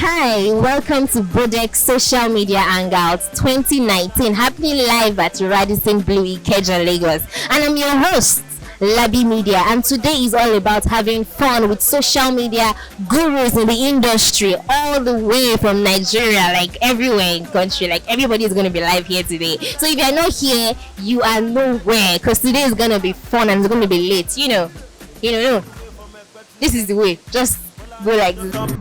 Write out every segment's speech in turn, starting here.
Hi, welcome to Bodex Social Media Hangout 2019, happening live at Radisson Blue Ikeja, Lagos. And I'm your host, Labi Media, and today is all about having fun with social media gurus in the industry, all the way from Nigeria, like everywhere in country, like everybody is going to be live here today. So if you're not here, you are nowhere, because today is going to be fun and it's going to be late. No. This is the way. Just go like this.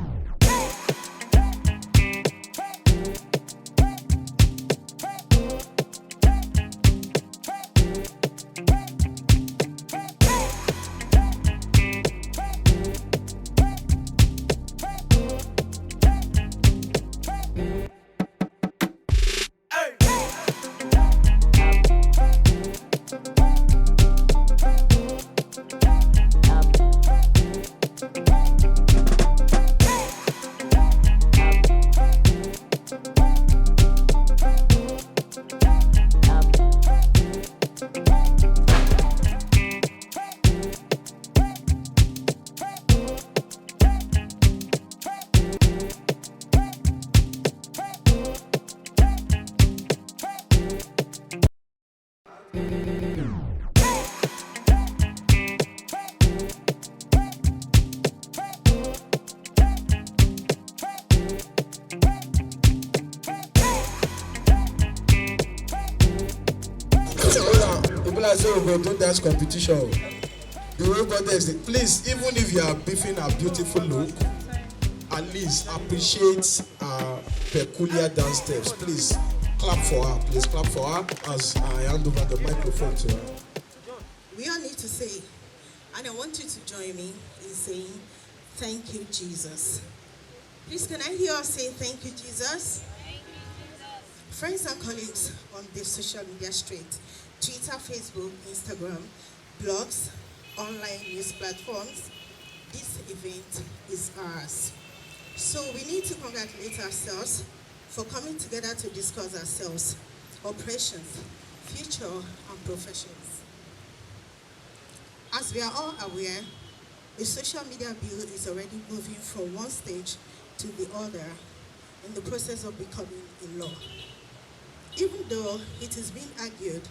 People are saying we're going to do dance competition. The way Bodex, please, even if you are beefing a beautiful look, at least appreciate peculiar dance steps. Please clap for her. Please clap for her as I hand over the microphone to her. We all need to say, and I want you to join me in saying, thank you, Jesus. Please, can I hear us say, thank you, Jesus? Friends and colleagues on the social media street, Twitter, Facebook, Instagram, blogs, online news platforms, this event is ours. So we need to congratulate ourselves for coming together to discuss ourselves, operations, future, and professions. As we are all aware, the social media bill is already moving from one stage to the other in the process of becoming a law. Even though it is being argued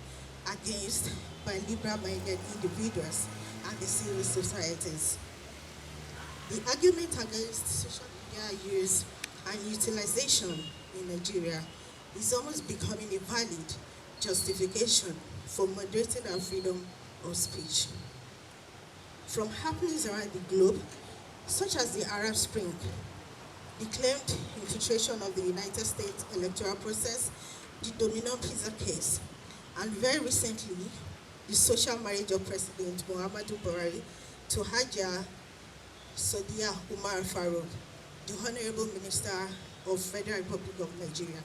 against by liberal-minded individuals and the civil societies. The argument against social media use and utilization in Nigeria is almost becoming a valid justification for moderating our freedom of speech. From happenings around the globe, such as the Arab Spring, the claimed infiltration of the United States electoral process, the Domino Pizza case, and very recently, the social marriage of President Muhammadu Buhari to Hajia Sadiya Umar Farouk, the Honorable Minister of Federal Republic of Nigeria.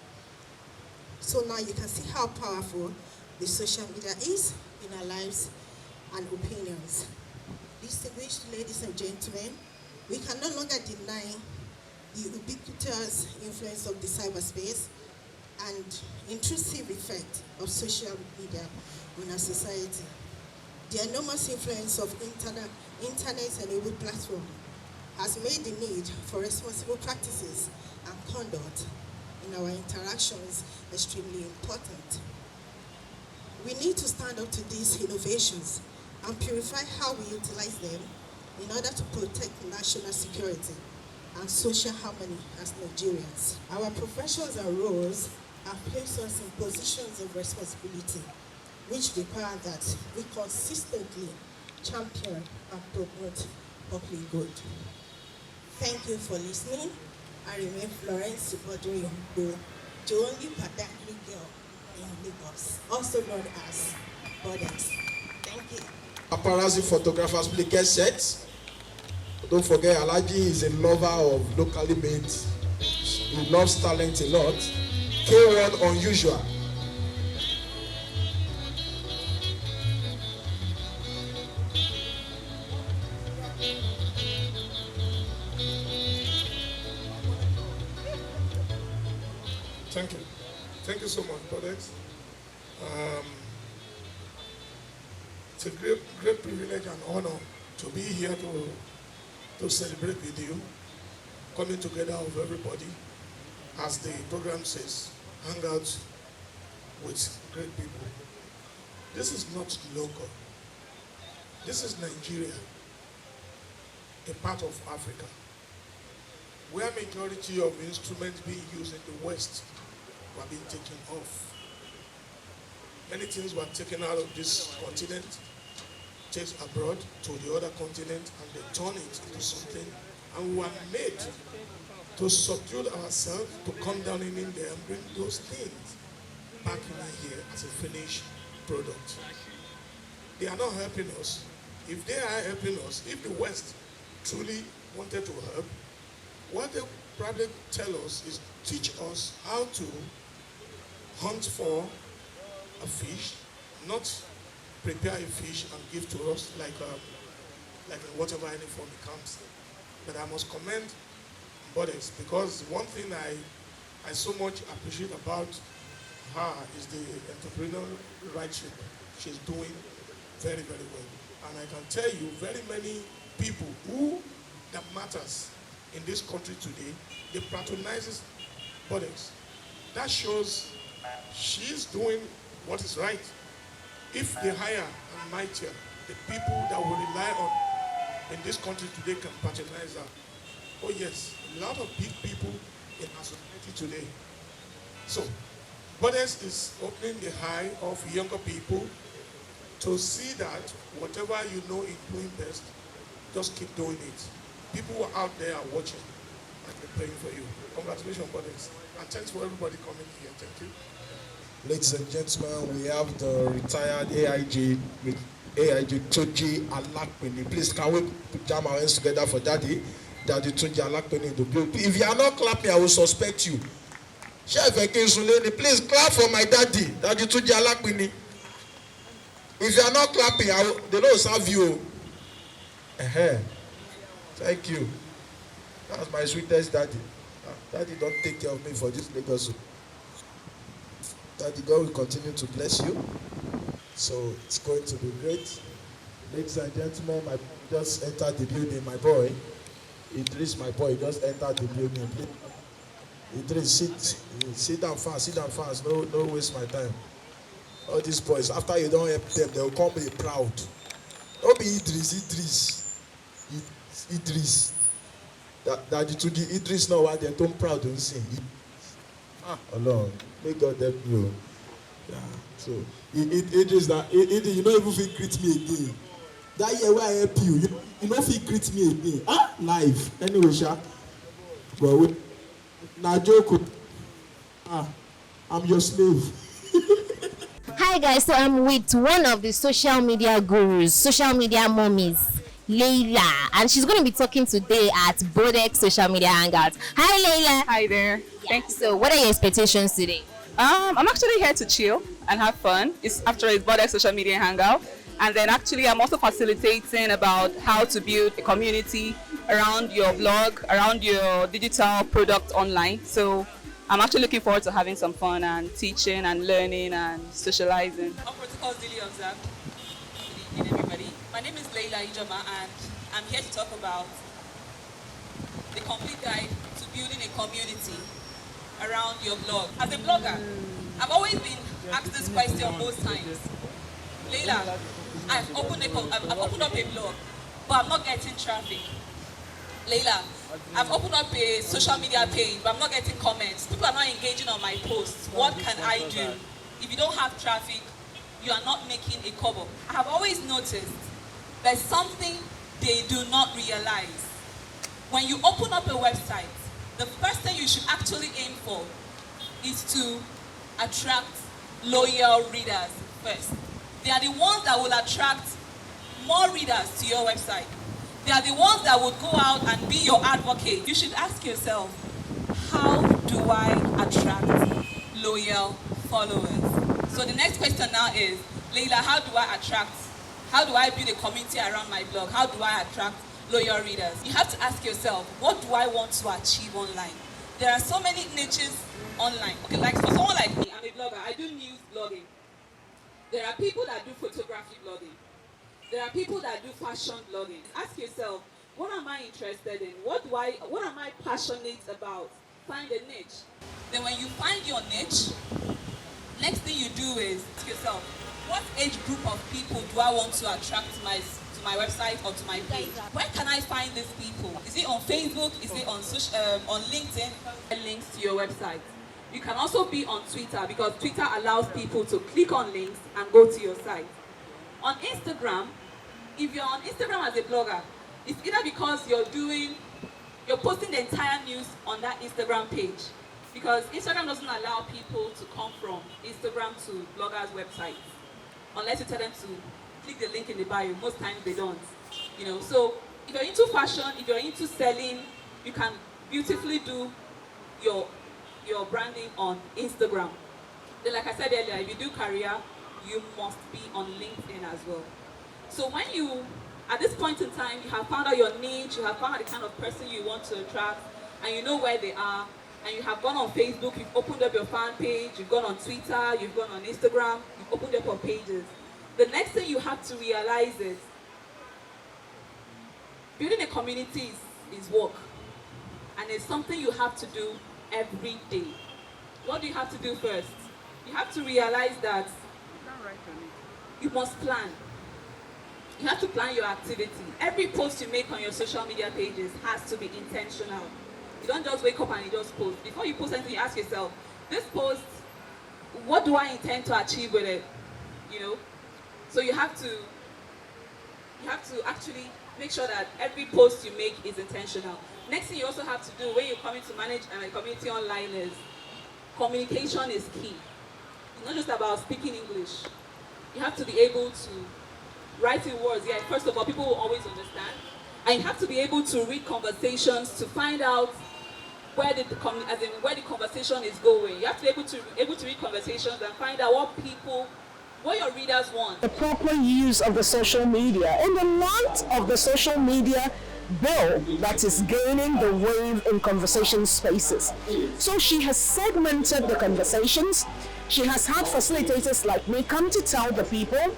So now you can see how powerful the social media is in our lives and opinions. Distinguished ladies and gentlemen, we can no longer deny the ubiquitous influence of the cyberspace and intrusive effect of social media on our society. The enormous influence of internet-enabled platforms has made the need for responsible practices and conduct in our interactions extremely important. We need to stand up to these innovations and purify how we utilize them in order to protect national security and social harmony as Nigerians. Our professions and roles have placed us in positions of responsibility, which require that we consistently champion and promote public good. Thank you for listening. I remain Florence Bodri, the only Padangri girl in Lagos, also known as Bodex. Thank you. Paparazzi photographers, please get set. Don't forget, Alaji is a lover of locally made. He loves talent a lot. K1 Unusual. Thank you. Thank you so much, Bodex. It's a great privilege and honor to be here to celebrate with you. coming together of everybody, as the program says, hang out with great people. This is not local. This is Nigeria, a part of Africa, where majority of instruments being used in the West were being taken off. Many things were taken out of this continent, taken abroad to the other continent, and they turn it into something, and we were made to subdue ourselves, to come down in India and bring those things back in here as a finished product. They are not helping us. If they are helping us, if the West truly wanted to help, what they probably tell us is teach us how to hunt for a fish, not prepare a fish and give to us like in whatever any form it comes. But I must commend Bodex, because one thing I so much appreciate about her is the entrepreneurial rightship she's doing very, very well. And I can tell you very many people who that matters in this country today, they patronize Bodex. That shows she's doing what is right. If the higher and mightier, the people that will rely on in this country today can patronize her. Oh yes, a lot of big people in our society today. So, Bodex is opening the eye of younger people to see that whatever you know is doing best, just keep doing it. People out there are watching and they're praying for you. Congratulations, Bodex. And thanks for everybody coming here. Thank you. Ladies and gentlemen, we have the retired AIG with AIG Toji Alakpini. Please, can we jam our hands together for Daddy? Daddy Toji Alakpini in the group. If you are not clapping, I will suspect you. Chef Ekinsuleni, please clap for my daddy, Daddy Toji Alakpini. If you are not clapping, they don't serve you. Thank you. That's my sweetest daddy. Daddy, don't take care of me for this Lagos. Daddy, God will continue to bless you. So it's going to be great. Ladies and gentlemen, I just entered the building. My boy, Idris, my boy, just entered the building. Idris, sit down fast. No waste my time. All these boys, after you don't help them, they'll come be proud. Don't be Idris. That to the Idris now, why they're too proud to sing. Alone, may God help you. Yeah. So Idris, you don't even feel greet me again. That year where I help you, you don't feel greet me again. Live. Anyway, Sha. But now joke. I'm your slave. Hi guys, so I'm with one of the social media gurus, social media mommies, Leila, and she's going to be talking today at Bodex Social Media Hangout. Hi Leila. Hi there. Yeah. Thank you. So what are your expectations today? I'm actually here to chill and have fun. It's Bodex Social Media Hangout, and then actually I'm also facilitating about how to build a community around your blog, around your digital product online. So I'm actually looking forward to having some fun and teaching and learning and socializing. All protocols duly observed. Good evening, everybody. My name is Leila Ijoma, and I'm here to talk about the complete guide to building a community around your blog. As a blogger, I've always been asked this question most times. Leila, I've opened up a blog, but I'm not getting traffic. Leila, I've opened up a social media page, but I'm not getting comments. People are not engaging on my posts. What can I do? If you don't have traffic, you are not making a kobo. I have always noticed there's something they do not realize. When you open up a website, the first thing you should actually aim for is to attract loyal readers first. They are the ones that will attract more readers to your website. They are the ones that would go out and be your advocate. You should ask yourself, how do I attract loyal followers? So the next question now is, Leila, how do I build a community around my blog? How do I attract loyal readers? You have to ask yourself, what do I want to achieve online? There are so many niches online. Okay, like for someone like me, I'm a blogger. I do news blogging. There are people that do photography blogging. There are people that do fashion blogging. Ask yourself, What am I interested in? What am I passionate about? Find a niche. Then when you find your niche, next thing you do is ask yourself, what age group of people do I want to attract to my website or to my page? Where can I find these people? Is it on Facebook? Is it on LinkedIn? Links to your website. You can also be on Twitter, because Twitter allows people to click on links and go to your site. On Instagram, if you're on Instagram as a blogger, it's either because you're posting the entire news on that Instagram page, because Instagram doesn't allow people to come from Instagram to bloggers' websites unless you tell them to click the link in the bio. Most times they don't. So if you're into fashion, if you're into selling, you can beautifully do your branding on Instagram. Then, like I said earlier, if you do career, you must be on LinkedIn as well. So when at this point in time, you have found out your niche, you have found out the kind of person you want to attract, and you know where they are, and you have gone on Facebook, you've opened up your fan page, you've gone on Twitter, you've gone on Instagram, you've opened up your pages. The next thing you have to realize is building a community is work, and it's something you have to do every day. What do you have to do first? You have to realize that you must plan. You have to plan your activity. Every post you make on your social media pages has to be intentional. You don't just wake up and you just post. Before you post anything, you ask yourself, this post, what do I intend to achieve with it? So you have to actually make sure that every post you make is intentional. Next thing you also have to do when you're coming to manage a community online is communication is key. It's not just about speaking English. You have to be able to write in words. Yeah, first of all, people will always understand. And you have to be able to read conversations to find out where the conversation is going. You have to be able to read conversations and find out what your readers want. The proper use of the social media in the light of the social media bill that is gaining the wave in conversation spaces. So she has segmented the conversations. She has had facilitators like me come to tell the people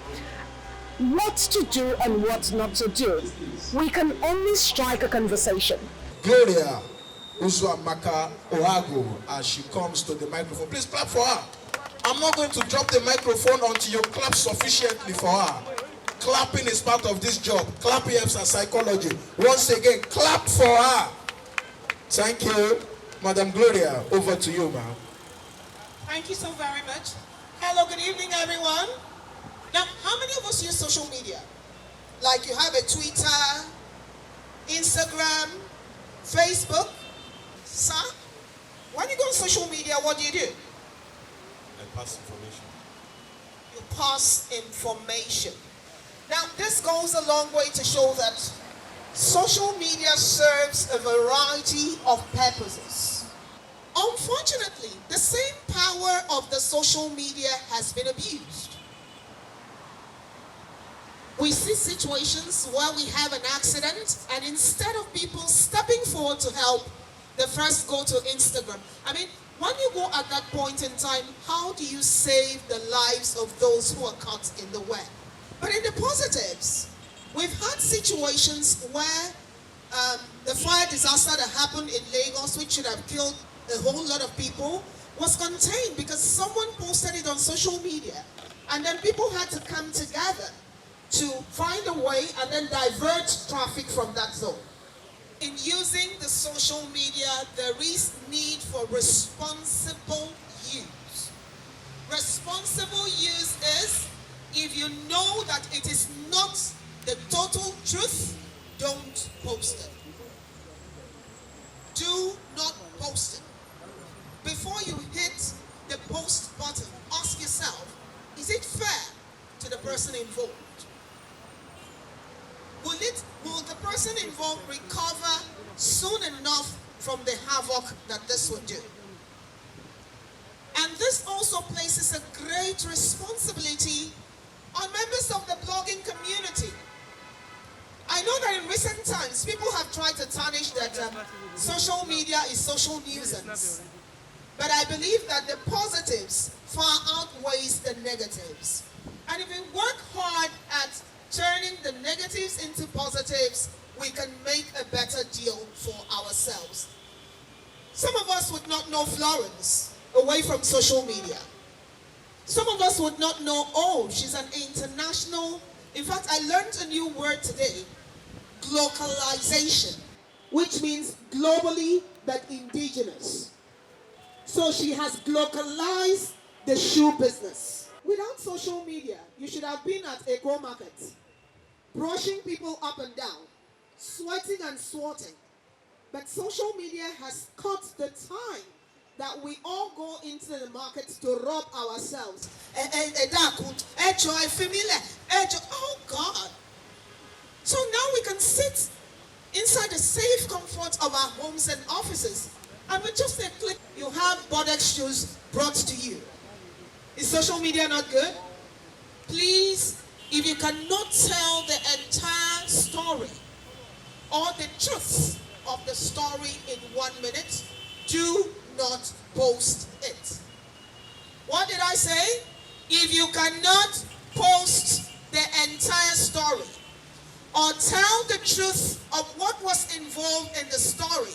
what to do and what not to do. We can only strike a conversation. Gloria Uzuamaka Oago, as she comes to the microphone. Please clap for her. I'm not going to drop the microphone until you clap sufficiently for her. Clapping is part of this job. Clapping helps our psychology. Once again, clap for her. Thank you. Madam Gloria, over to you, ma'am. Thank you so very much. Hello, good evening, everyone. Now, how many of us use social media? Like you have a Twitter, Instagram, Facebook. Sir, when you go on social media, what do? I pass information. You pass information. Now, this goes a long way to show that social media serves a variety of purposes. Unfortunately, the same power of the social media has been abused. We see situations where we have an accident, and instead of people stepping forward to help, they first go to Instagram. I mean, when you go at that point in time, how do you save the lives of those who are caught in the web? But in the positives, we've had situations where the fire disaster that happened in Lagos, which should have killed a whole lot of people, was contained because someone posted it on social media. And then people had to come together to find a way and then divert traffic from that zone. In using the social media, there is need for responsible use. Responsible use is, if you know that it is not the total truth, don't post it. Do not post it. Before you hit the post button, ask yourself, is it fair to the person involved? Will the person involved recover soon enough from the havoc that this would do? And this also places a great responsibility on members of the blogging community. I know that in recent times, people have tried to tarnish that social media is social nuisance. But I believe that the positives far outweighs the negatives. And if we work hard at turning the negatives into positives, we can make a better deal for ourselves. Some of us would not know Florence away from social media. Some of us would not know, oh, she's an international. In fact, I learned a new word today, glocalization, which means globally but indigenous. So she has glocalized the shoe business. Without social media, you should have been at a go market, brushing people up and down, sweating and sweating. But social media has cut the time that we all go into the market to rub ourselves. Oh God. So now we can sit inside the safe comfort of our homes and offices, and with just a click, you have Bodex shoes brought to you. Is social media not good? Please, if you cannot tell the entire story or the truth of the story in 1 minute, do not post it. What did I say? If you cannot post the entire story or tell the truth of what was involved in the story,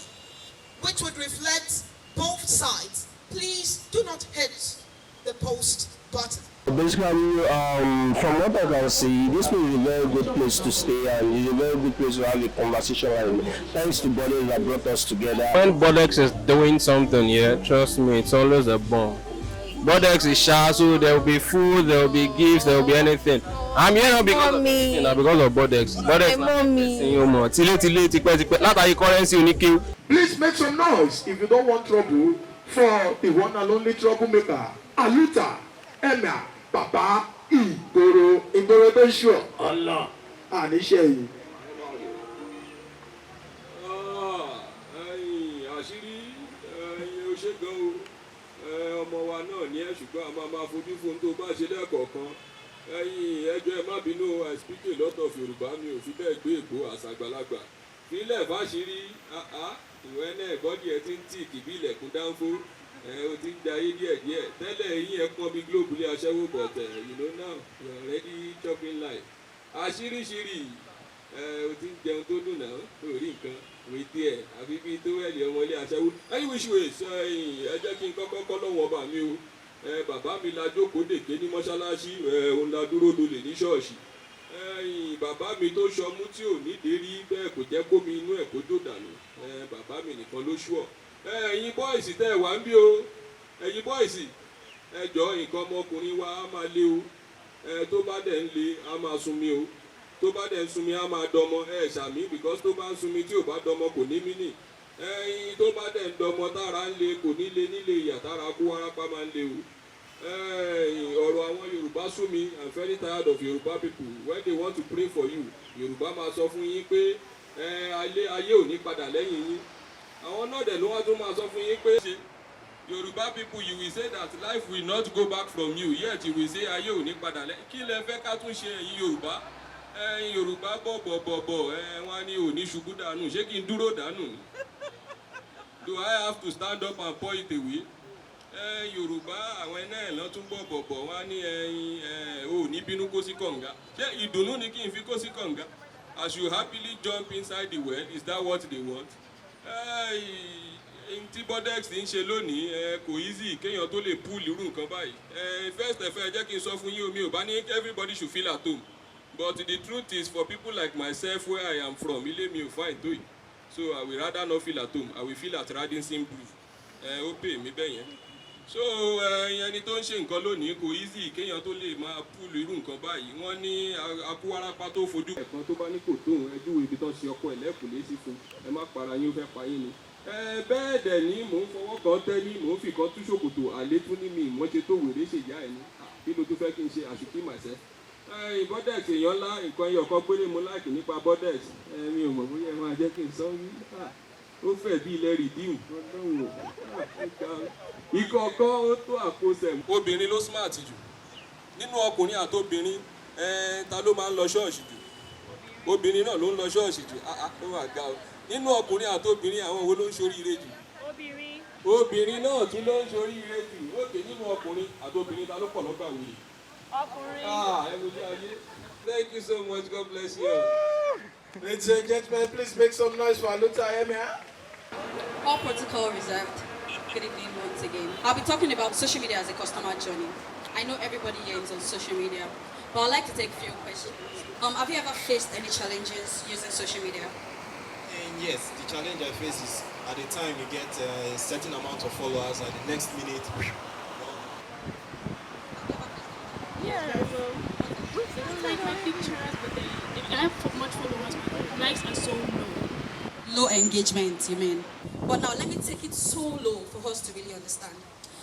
which would reflect both sides, please do not hit the post button. Basically, from what I can see, this place is a very good place to stay, and it's a very good place to have a conversation. And thanks to Bodex that brought us together. When Bodex is doing something here, trust me, it's always a bomb. Bodex is shy, so there will be food, there will be gifts, there will be anything. I'm here not because of, because of Bodex. Bodex Please make some noise if you don't want trouble for the one and only troublemaker, Aluta, Emma, Papa, Igoro Bensho, Allah, Anisha. Ọmọ wa náà ní ẹ̀ ṣùgbọ́n a máa fojú fún tó bá ṣe lẹ́ẹ̀kọ̀ọ̀kan ẹjọ́ ẹ má bínú I speak a lot of Yorùbá mi ò fi bẹ́ẹ̀ gbé ègbò àṣàgbàlagbà fílẹ̀ fáṣírí ìwẹ́ náà bọ́dì ẹ ti ń tì kìbí ilẹ̀kùn dáńfó o ti ń jayé díẹ̀díẹ̀ tẹ́lẹ̀ yín ẹ pọ́n bí gílóòbù lé aṣẹ́wó bọ̀tẹ̀ you know now you are already chopping life àṣíríṣírí o ti ń jẹun tó dùn náà lórí nǹkan wètí ẹ àfi bíi tó wẹ̀lì ọmọlé aṣẹ́wó ẹ̀yìn wíṣọ èso ẹ jẹ́ kí n kọ́kọ́ kọ́ lọ́wọ́ ọba mi o bàbá mi la jókòó dèké ní mọ́ṣáláṣí òun la dúró dolè ní ṣọ́ọ̀ṣì bàbá mi tó ṣọmú tí ò nídìí rí bẹ́ẹ̀ kò jẹ́ kómi inú ẹ̀ kó jó dànù bàbá mi nìkan ló ṣùọ̀ ẹ̀yin bọ́ìsì tẹ́ ẹ wá ń bí o ẹ̀yin bọ́ìsì ẹ jọ nǹkan ọmọkùnrin wa á máa lé o tó bá dẹ̀ ń le á máa sunmi o tó bá dẹ̀ ń sunmi á máa dọmọ ṣàmì because tó bá ń sunmi tí ò bá dọmọ kò ní mí nì tó bá dẹ̀ ń dọmọ tára ń le kò ní le nílé ìyà tára kú wárápá máa ń le o ọ̀rọ̀ àwọn Yorùbá sú mi I'm very tired of Yorùbá people when they want to pray for you Yorùbá máa sọ fún yín pé ayé ò ní padà lẹ́yìn yín àwọn náà dẹ̀ ló wá tún máa sọ fún yín pé Yorùbá people you will say that life will not go back from you yet you will say ayé ò ní padà lẹ́yìn kí lẹ fẹ́ ká tún ṣe ẹ̀yin Yorùbá Yorùbá bọ̀bọ̀bọ̀bọ̀ wọ́n ní òní ṣubú dànù ṣé kí n dúró dànù do I have to stand up and pour it away Yorùbá àwọn ẹ̀nà ẹ̀lọ́ tún bọ̀bọ̀bọ̀ wọ́n ní òní bínú kó sí kànga ṣé ìdùnnú ni kí n fi kó sí kànga I should happily jump inside the well is that what they want tí Bodex ń ṣe lónìí kò easy kéèyàn tó lè pull irú nǹkan báyìí first jẹ́ kí n sọ fún yín omi ò bá ní everybody should feel at home. But the truth is, for people like myself, where I am from, ilé mi ò fine tó yìí. So I will rather not feel at home. I will feel at Radisson Blu. Ó pè mí bẹ́ẹ̀ yẹn. So ẹni tó ń ṣe nǹkan lónìí kò easy kéèyàn tó lè máa púlù irú nǹkan báyìí. Wọ́n ní akúwárápá tó fojú. Ẹ̀kan tó bá ní kò tóun ẹjú ibi tó ṣe ọkọ ẹ̀ lẹ́kùnlé sí fún. Ẹ má para yín ó fẹ́ pa yín ni. Bẹ́ẹ̀ dẹ̀ ni mò ń fọwọ́ kan tẹ́lí mò ń fi kan tú ṣòkòtò àlétún ní mi ìmọ̀ṣe tó wèrè ṣèyá ẹ̀ ni. Kí ló tún fẹ́ kí n ṣe àṣìkí myself? Bodex èèyàn ńlá nǹkan ẹyọ kan péré mo láìkì nípa Bodex mi ò mọ̀ bóyá ẹ máa jẹ́ kí n sọ wí ó fẹ̀ bí ilẹ̀ rìdíìmù ìkọ̀ọ̀kan ó tó àkóṣẹ̀. Obìnrin ló smart jù nínú ọkùnrin àtobìnrin ta ló máa ń lọ ṣọ́ọ̀ṣì jù obìnrin náà ló ń lọ ṣọ́ọ̀ṣì jù ó wà ga o nínú ọkùnrin àtobìnrin àwọn wo ló ń ṣoríire jù obìnrin náà tún ló ń ṣoríire jù òkè nínú ọkùnrin àtobìnrin ta ló pọ̀ lọ́gbà wòye. Thank you so much. God bless you. Ladies and gentlemen, please make some noise for Aluta Emia. All protocol reserved. Good evening once again. I'll be talking about social media as a customer journey. I know everybody here is on social media, but I'd like to take a few questions. Have you ever faced any challenges using social media? And yes, the challenge I face is at the time you get a certain amount of followers, at the next minute. Yeah, so it's like my pictures, but then if I have much followers, my likes are so low. Low engagement, you mean? But now let me take it so low for us to really understand.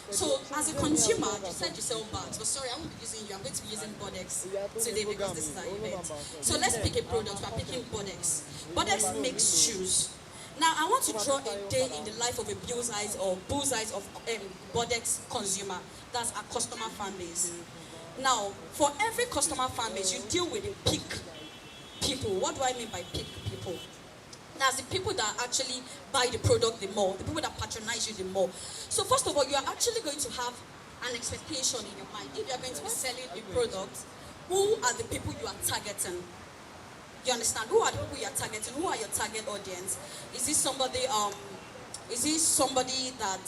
So as a consumer, you said you sell bags, but sorry, I won't be using you. I'm going to be using Bodex today because this is our event. So let's pick a product. We're picking Bodex. Bodex makes shoes. Now I want to draw a day in the life of a bullseye of Bodex consumer. That's our customer fan base. Now, for every customer fan base, you deal with the peak people. What do I mean by peak people? That's the people that actually buy the product the more, the people that patronize you the more. So first of all, you are actually going to have an expectation in your mind. If you are going to be selling a product, who are the people you are targeting? You understand? Who are the people you are targeting? Who are your target audience? Is this somebody that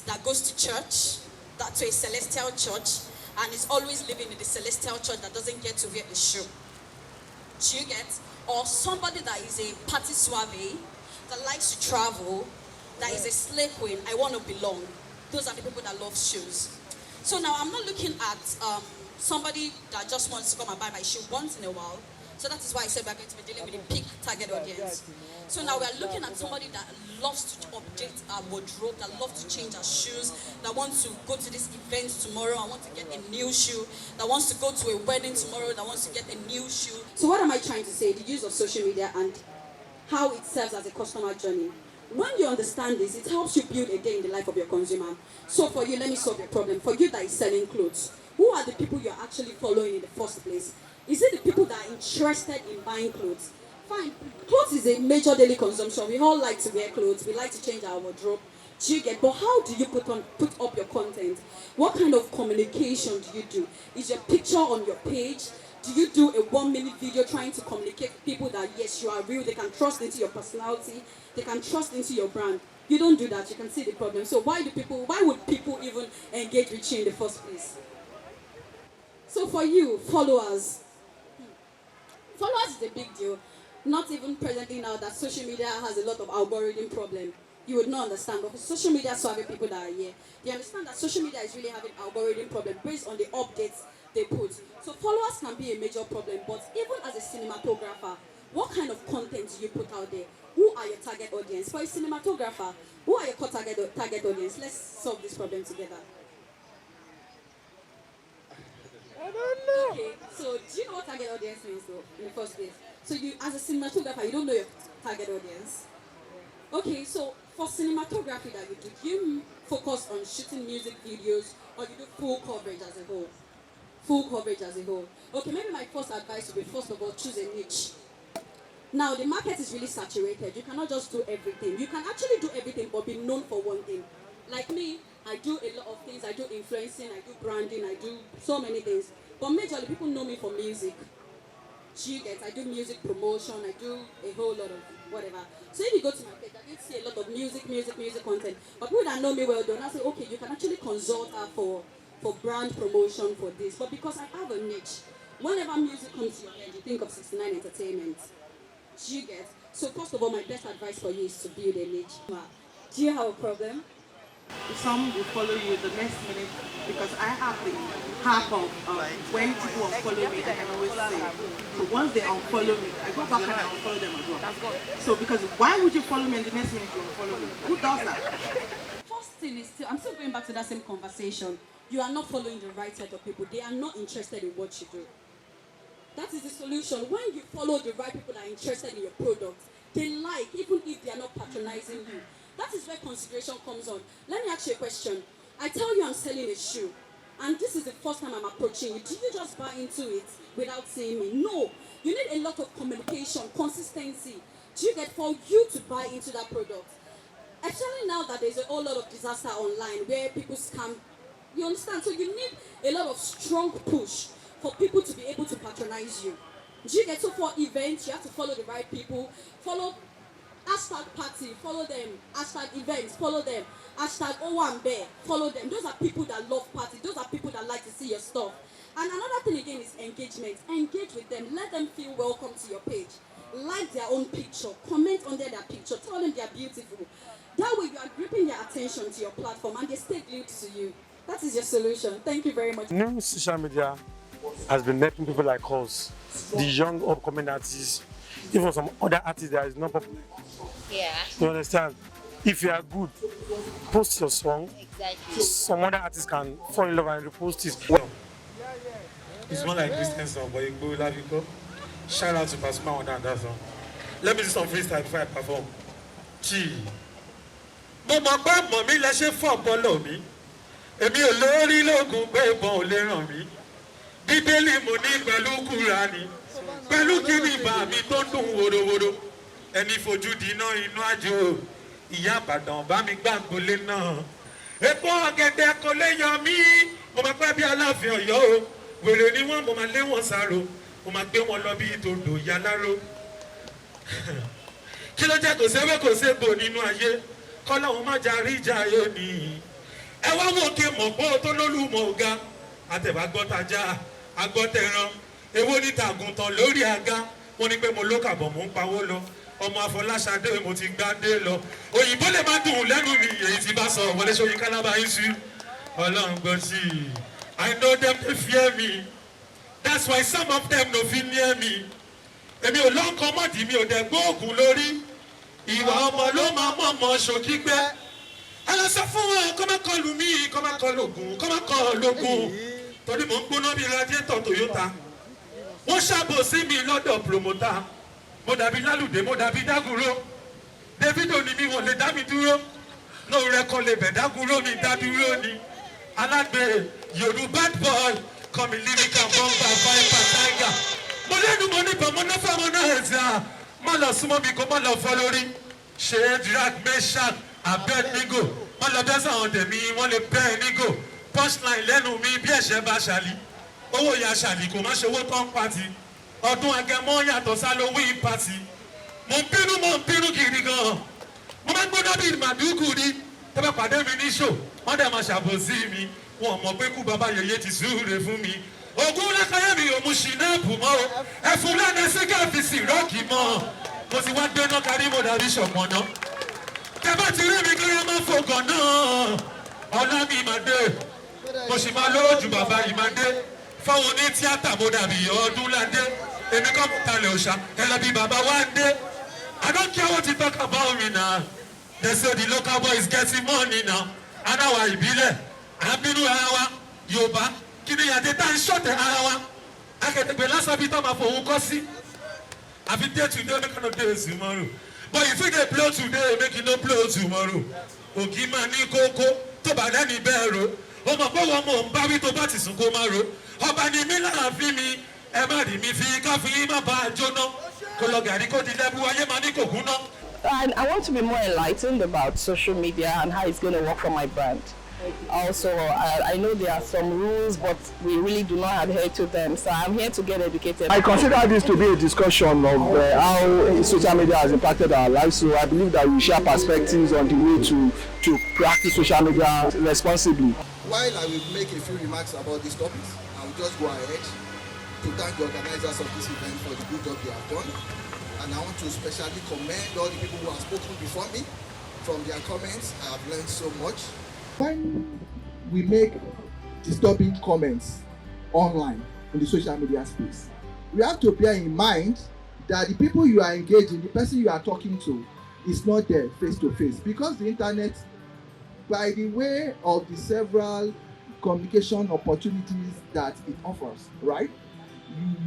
that goes to church, to a celestial church, and is always living in the celestial church that doesn't get to wear a shoe? Do you get? Or somebody that is a party suave, that likes to travel, that is a slay queen, I want to belong. Those are the people that love shoes. So now I'm not looking at somebody that just wants to come and buy my shoe once in a while. So that is why I said we're going to be dealing with a peak target audience. So now we're looking at somebody that loves to update our wardrobe, that loves to change our shoes, that wants to go to this event tomorrow, I want to get a new shoe, that wants to go to a wedding tomorrow, that wants to get a new shoe. So what am I trying to say? The use of social media and how it serves as a customer journey. When you understand this, it helps you build a day in the life of your consumer. So for you, let me solve your problem. For you that is selling clothes, who are the people you're actually following in the first place? Is it the people that are interested in buying clothes? Fine. Clothes is a major daily consumption. We all like to wear clothes. We like to change our wardrobe. Do you get? But how do you put up your content? What kind of communication do you do? Is your picture on your page? Do you do a 1-minute video trying to communicate to people that yes, you are real, they can trust into your personality, they can trust into your brand? You don't do that. You can see the problem. So why would people even engage with you in the first place? So for you, followers is a big deal. Not even presently now that social media has a lot of algorithm problem. You would not understand, but social media savvy people that are here, they understand that social media is really having algorithm problem based on the updates they put. So followers can be a major problem, but even as a cinematographer, what kind of content do you put out there? Who are your target audience? For a cinematographer, who are your target audience? Let's solve this problem together. I don't know. Okay, so do you know what target audience means though, in the first place? So you, as a cinematographer, you don't know your target audience. Okay, so for cinematography that do you focus on shooting music videos or you do full coverage as a whole? Full coverage as a whole. Okay, maybe my first advice would be, first of all, choose a niche. Now, the market is really saturated. You cannot just do everything. You can actually do everything but be known for one thing. Like me, I do a lot of things. I do influencing, I do branding, I do so many things. But majorly, people know me for music. I do music promotion, I do a whole lot of whatever. So if you go to my page, I can see a lot of music content. But people that know me well, they'll not say, okay, you can actually consult her for brand promotion for this. But because I have a niche, whenever music comes to your head, you think of 69 Entertainment. Do you get? So first of all, my best advice for you is to build a niche. Do you have a problem? Some will follow you the next minute because I have the hack of when people unfollow me, I can always say. So once they unfollow me, I go back and I unfollow them as well. So because why would you follow me and the next minute you unfollow me? Who does that? First thing is I'm still going back to that same conversation. You are not following the right set of people. They are not interested in what you do. That is the solution. When you follow the right people that are interested in your product, they like, even if they are not patronizing you. That is where consideration comes on. Let me ask you a question. I tell you I'm selling a shoe, and this is the first time I'm approaching you. Do you just buy into it without seeing me? No. You need a lot of communication, consistency. Do you get, for you to buy into that product? Especially now that there's a whole lot of disaster online where people scam. You understand? So you need a lot of strong push for people to be able to patronize you. Do you get? So for events, you have to follow the right people. Follow hashtag party, follow them. Hashtag events, follow them. Hashtag Owambe, follow them. Those are people that love party. Those are people that like to see your stuff. And another thing again is engagement. Engage with them. Let them feel welcome to your page. Like their own picture. Comment under their picture. Tell them they are beautiful. That way you are gripping their attention to your platform and they stay glued to you. That is your solution. Thank you very much. New social media has been helping people like us, the young upcoming artists, even some other artists that is not popular. Yeah. You understand? If you are good, post your song. Exactly. Some other artists can fall in love and repost it. Well, it's more like Christian song, but you go love you go. Shout out to Pasuma on that song. Let me do some freestyle before I perform. Gee. Mo mọ̀ pé mọ̀ mi lẹ ṣe fọ́ ọpọlọ mi. Èmi ò lórí lóògùn pé ìbọn ò lè ràn mí. Bíbélì mo ní pẹ̀lú Kùránì. Pẹ̀lú kíni ìbà mi tó dùn wòrowòro. Ẹni fojú dínà inú àjò. Ìyá Ìbàdàn bá mi gbàgbólé náà. Epo ọ̀gẹ̀dẹ̀ kò lè yọ mí. Mo máa pẹ́ bí Aláàfin Ọ̀yọ́ o. Wèrè ni wọ́n mo máa lé wọn sáró. Mo máa gbé wọn lọ bí tòdò ìyá láró. Kí ló jẹ́ kò séwé kò ségbò nínú ayé? Kọ́lọ́hún má jarí ìjà yóò ní. Ẹ wá wò ké mọ̀ pé o tó lólùmọ̀ ọ̀gá. Àtẹ̀wá gbọ́tajà, agbọ́tẹ̀ràn. Èwo ní tàgùntàn lórí àga. Wọ́n ní pé mo ló kàbọ̀ mò ń pawó lọ. Ọmọ Afọláṣadé mo ti gbá dé lọ. Òyìnbó lè má dùn lẹ́nu mi èyí tí bá sọ Wọlé Ṣóyínká lábá yín sí. Ọlọ́run gbọ́ sí i. I know them dey fear me. That's why some of them no fit near me. Èmi ò lọ́kọ̀ mọ́dì mi ò dẹ̀ gbóògùn lórí. Ìwà ọmọ ló máa mọ̀ mọ́ ṣòkígbẹ́. Ẹ lọ sọ fún wọn kọ́ má kọlù mí, kọ́ má kọlù ògùn, kọ́ má kọlù ògùn. Torí mò ń gbóná bí radiator Toyota. Wọ́n ṣàbòsí mi lọ́dọ̀ promoter. Mo dàbí Lálùdé, mo dàbí Dágúró. Davido ni mi wọ́n lè dá mi dúró. Lóò rẹ́kọ̀ lè bẹ̀ Dágúró mi dá dúró ni. Alágbe Yorùbá boy kọ́ mi lyrical bomber viper tiger. Mo lẹ́nu mo ní bọ̀ mo náà fẹ́ mo náà ẹ̀ sá. Má lọ súnmọ́ mi kó má lọ fọ́ lórí. Ṣé drag Meshach Abednego. Má lọ bẹ́ sàwọn tèmi wọ́n lè bẹ́ ẹ nígò. Punchline lẹ́nu mi bí ẹ̀ṣẹ̀ bá ṣàlì. Owó ìyá ṣàlì kò má ṣe owó tó ń pàtì. Ọdún Agẹmọ yàtọ̀ sálówìn pàtì. Mo ń bínú gidi gan. Mo máa ń gbóná bíi Màdúgùrí. Tẹ́bẹ̀ pàdé mi ní ṣò. Wọ́n dẹ̀ máa ṣàbòsí mi. Wọ́n mọ̀ pé kú bàbá yèyé ti súre fún mi. Ògún lákàyè mi ò mú ṣìnàbù mọ́ o. Ẹ̀fún lẹ́nu sígá fi sì rọ́ọ̀kì mọ́. Mo sì wá gbéná kárí mo dàbí ṣọ̀pọ̀nà. Tẹ́bẹ̀ ti rí mi kí ẹ má fògàn náà. Ọlá mi máa dé. Mo sì máa lówó ju bàbá yìí máa dé. Fáwọn oní tíátà mo dàbí Ọdúnládé. Èmi kọ́ mo talẹ̀ òòṣà. Ẹ lọ bí bàbá wá ń dé. I don't care what you talk about me now. They say the local boy is getting money now. Anáwa ìbílẹ̀. À ń bínú ara wa. Yorùbá. Kí ni ìyàdé tá ń ṣọ̀tẹ̀ ara wa? Akẹ́tẹ̀gbẹ̀ lásán bí tó máa fòun kọ́ sí. Àfi day today make I no dey tomorrow. But if you dey blow today make you no blow tomorrow. Ògì máa ní kókó tó bá dẹ́ni bẹ́ẹ̀ ro. Ó mọ̀ pé wọ́n mọ̀ ń bá wí tó bá ti sùn kó má ro. Ọba ni mí láàfin mi. Ẹ má rí mi fi káfí má bá a jóná. Kó lọ gàrí kó di lẹ́bù ayé máa ní kò gúnná. And I want to be more enlightened about social media and how it's going to work for my brand. Also, I know there are some rules, but we really do not adhere to them. So I'm here to get educated. I consider this to be a discussion of how social media has impacted our lives. So I believe that we share perspectives on the way to practice social media responsibly. While I will make a few remarks about these topics, I will just go ahead to thank the organizers of this event for the good job they have done. And I want to especially commend all the people who have spoken before me. From their comments, I have learned so much. When we make disturbing comments online in the social media space, we have to bear in mind that the people you are engaging, the person you are talking to, is not there face to face, because the internet, by the way of the several communication opportunities that it offers, right?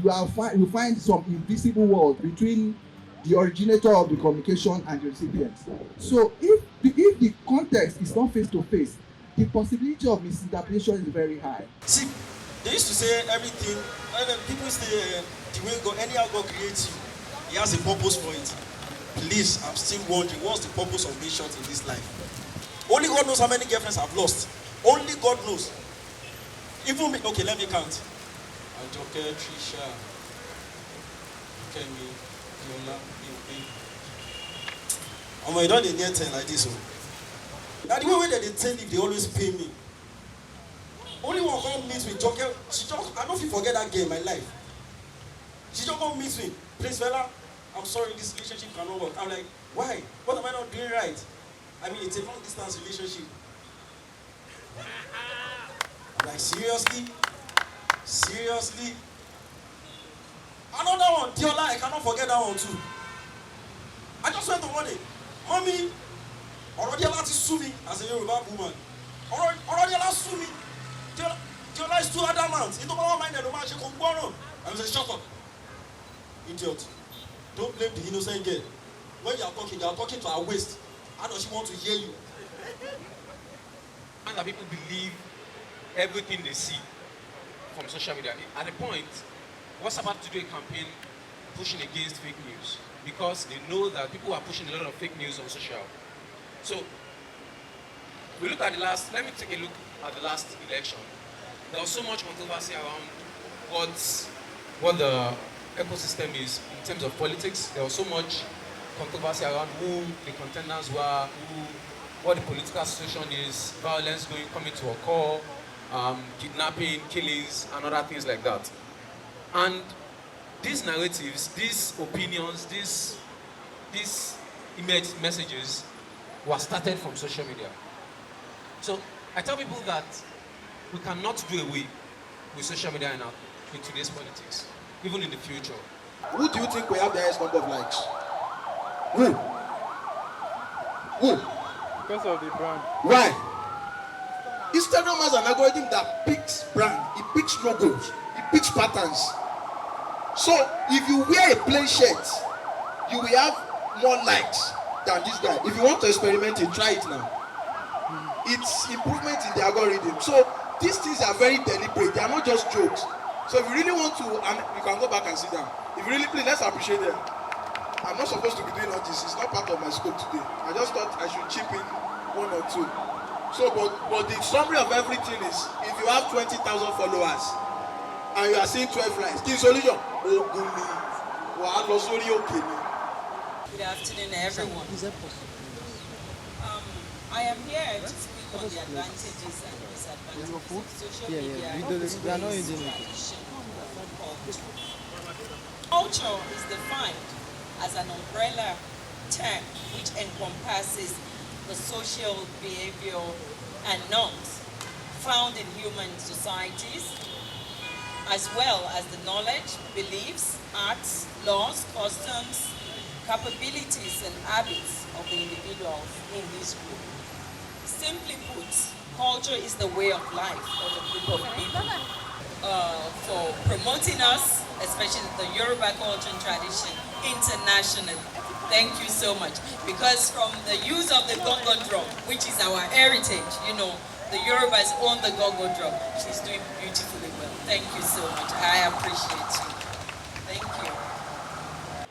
You find some invisible world between the originator of the communication and the recipient. So if the context is not face to face, the possibility of misinterpretation is very high. See, they used to say everything, and then people say the way God, anyhow God creates you, He has a purpose for it. Please, I'm still wondering, what's the purpose of being short in this life? Only God knows how many girlfriends I've lost. Only God knows. Even me, okay, let me count. Ajoke, Trisha, Kemi, Yola, Omo, you don't dey near 10 like this, oh. Now the way where they tell if they always pay me. Only one come meet with Joker. She just, I don't fit forget that girl in my life. She just come meet me. Please, fella, I'm sorry, this relationship cannot work. I'm like, why? What am I not doing right? I mean, it's a long distance relationship. I'm like, seriously? Seriously? Another one, Diola, I cannot forget that one too. I just went to money. Mommy, already Diola to sue me as a Yoruba woman. Already Diola sue me. Diola is too adamant. He don't mind the man, she come borrow. I was like, shut up. Idiot. Don't blame the innocent girl. When you are talking to her waist. How does she want to hear you? And that people believe everything they see from social media. At the point, what's about to do a campaign pushing against fake news? Because they know that people are pushing a lot of fake news on social. So, we look at the last, let me take a look at the last election. There was so much controversy around what the ecosystem is in terms of politics. There was so much controversy around who the contenders were, what the political situation is, violence coming to occur, kidnapping, killings, and other things like that. And these narratives, these opinions, these image messages were started from social media. So I tell people that we cannot do away with social media in today's politics, even in the future. Who do you think will have the highest number of likes? Who? Because of the brand. Why? Instagram has an algorithm that picks brand, it picks logos, it picks patterns. So if you wear a plain shirt, you will have more likes than this guy. If you want to experiment it, try it now. It's improvement in the algorithm. So these things are very deliberate. They are not just jokes. So if you really want to, and you can go back and sit down. If you really, please, let's appreciate them. I'm not supposed to be doing all this. It's not part of my scope today. I just thought I should chip in one or two. So, but the summary of everything is, if you have 20,000 followers and you are seeing 12 likes, key solution. Good afternoon, everyone. I am here to speak on the advantages and disadvantages of social media. Culture is defined as an umbrella term which encompasses the social behavior and norms found in human societies, as well as the knowledge, beliefs, arts, laws, customs, capabilities, and habits of the individuals in this group. Simply put, culture is the way of life of a group of people. For promoting us, especially the Yoruba culture and tradition, internationally. Thank you so much. Because from the use of the gongo drum, which is our heritage, you know, the Yorubas own the gongo drum. She's doing beautifully well. Thank you so much. I appreciate you. Thank you.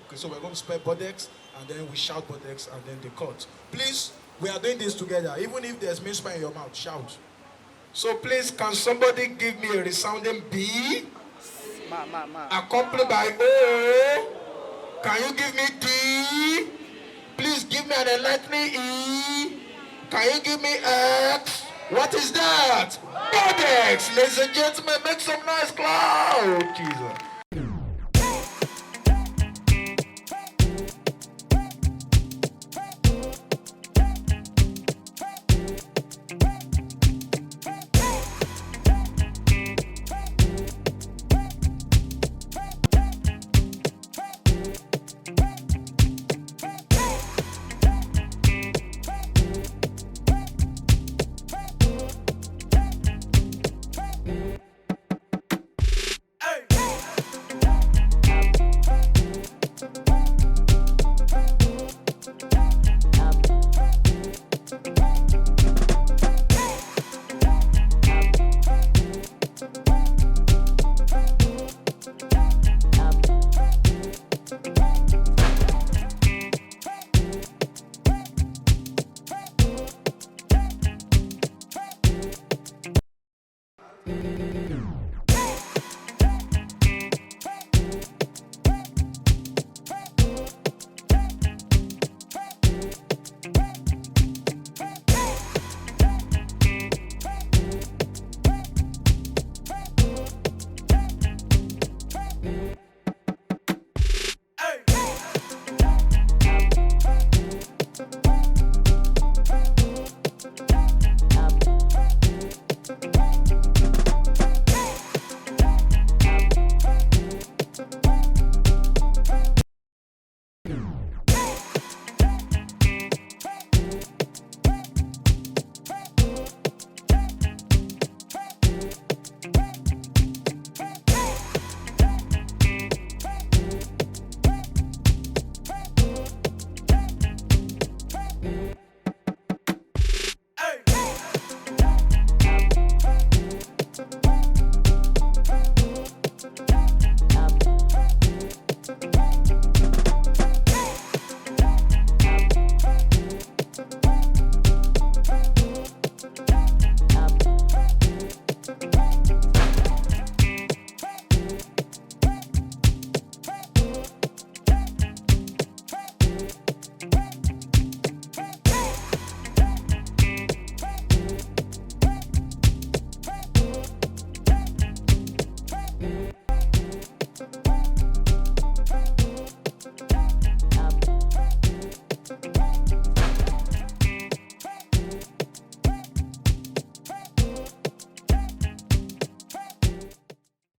Okay, so we're going to spell Bodex, and then we shout Bodex, and then they cut. Please, we are doing this together. Even if there's misspell in your mouth, shout. So please, can somebody give me a resounding B? Accompanied by O. Can you give me D? Please give me an enlightening E. Can you give me X? What is that? Bodex! Ladies and gentlemen, make some noise, cloud! Jesus.